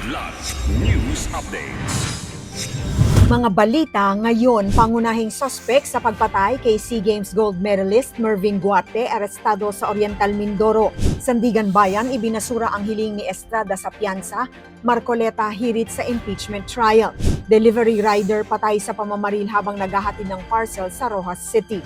Kidlat News Updates. Mga balita ngayon, pangunahing suspect sa pagpatay kay SEA Games gold medalist Mervin Guarte arestado sa Oriental Mindoro. Sandigan Bayan, ibinasura ang hiling ni Estrada sa piyansa, Marcoleta hirit sa impeachment trial. Delivery rider patay sa pamamaril habang naghahatid ng parcel sa Rojas City.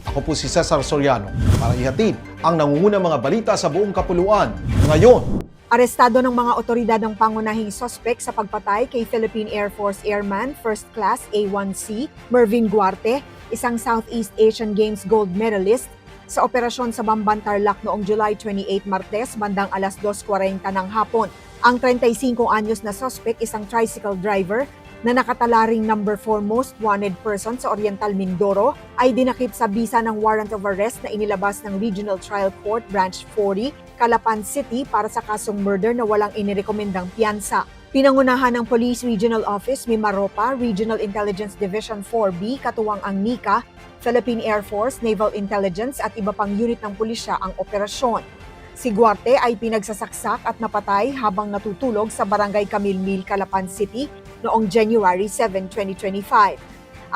Ako po si Cesar Soriano para ihatid ang nangungunang mga balita sa buong kapuluan. Ngayon, Arestado ng mga otoridad ang pangunahing suspect sa pagpatay kay Philippine Air Force Airman First Class A1C Mervin Guarte, isang Southeast Asian Games gold medalist, sa operasyon sa Bamban Tarlac noong July 28 Martes bandang alas 2:40 ng hapon. Ang 35 anyos na suspect, isang tricycle driver na nakatalaring number 4 most wanted person sa Oriental Mindoro, ay dinakip sa bisa ng warrant of arrest na inilabas ng Regional Trial Court Branch 40, Calapan City para sa kasong murder na walang inirekomendang piyansa. Pinangunahan ng Police Regional Office Mimaropa, Regional Intelligence Division 4B, katuwang ang NICA, Philippine Air Force, Naval Intelligence at iba pang unit ng pulisya ang operasyon. Si Guarte ay pinagsasaksak at napatay habang natutulog sa Barangay Camilmil, Calapan City noong January 7, 2025.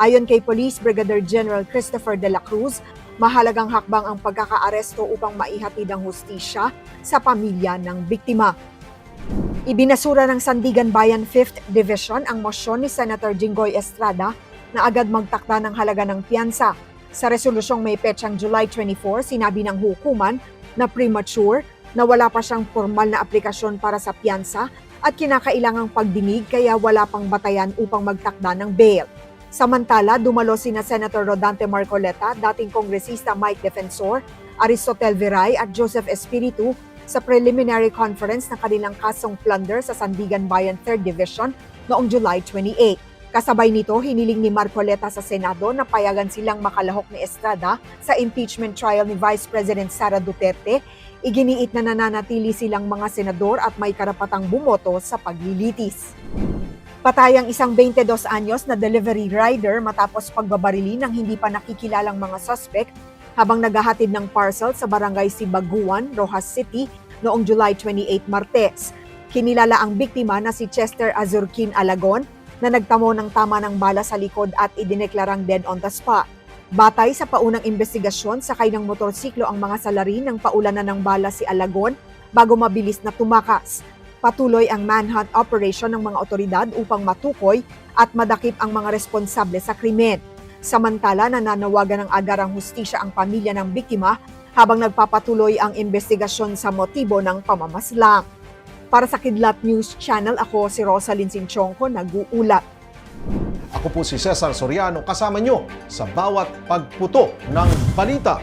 Ayon kay Police Brigadier General Christopher de la Cruz, mahalagang hakbang ang pagkakaaresto upang maihatid ang hustisya sa pamilya ng biktima. Ibinasura ng Sandigan Bayan 5th Division ang mosyon ni Senator Jinggoy Estrada na agad magtakda ng halaga ng piyansa. Sa resolusyong may petsang July 24, sinabi ng hukuman na premature, na wala pa siyang formal na aplikasyon para sa piyansa at kinakailangang pagdinig kaya wala pang batayan upang magtakda ng bail. Samantala, dumalo sina Senator Rodante Marcoleta, dating Kongresista Mike Defensor, Aristotel Viray at Joseph Espiritu sa preliminary conference ng kanilang kasong plunder sa Sandigan Bayan 3rd Division noong July 28. Kasabay nito, hiniling ni Marcoleta sa Senado na payagan silang makalahok ni Estrada sa impeachment trial ni Vice President Sara Duterte. Iginiit na nananatili silang mga senador at may karapatang bumoto sa paglilitis. Patay ang isang 22 anyos na delivery rider matapos pagbabarili ng hindi pa nakikilalang mga suspect habang naghahatid ng parcel sa barangay Sibaguan, Rojas City noong July 28 Martes. Kinilala ang biktima na si Chester Azurkin Alagon na nagtamo ng tama ng bala sa likod at idineklarang dead on the spot. Batay sa paunang investigasyon, sakay ng motorsiklo ang mga salarin ng paulanan ng bala si Alagon bago mabilis na tumakas. Patuloy ang manhunt operation ng mga otoridad upang matukoy at madakip ang mga responsable sa krimen. Samantala, nananawagan ng agarang hustisya ang pamilya ng biktima habang nagpapatuloy ang investigasyon sa motibo ng pamamaslang. Para sa Kidlat News Channel, ako si Rosalyn Sinchonco, nag-uulat. ako po si Cesar Soriano kasama nyo sa bawat pagputo ng balita.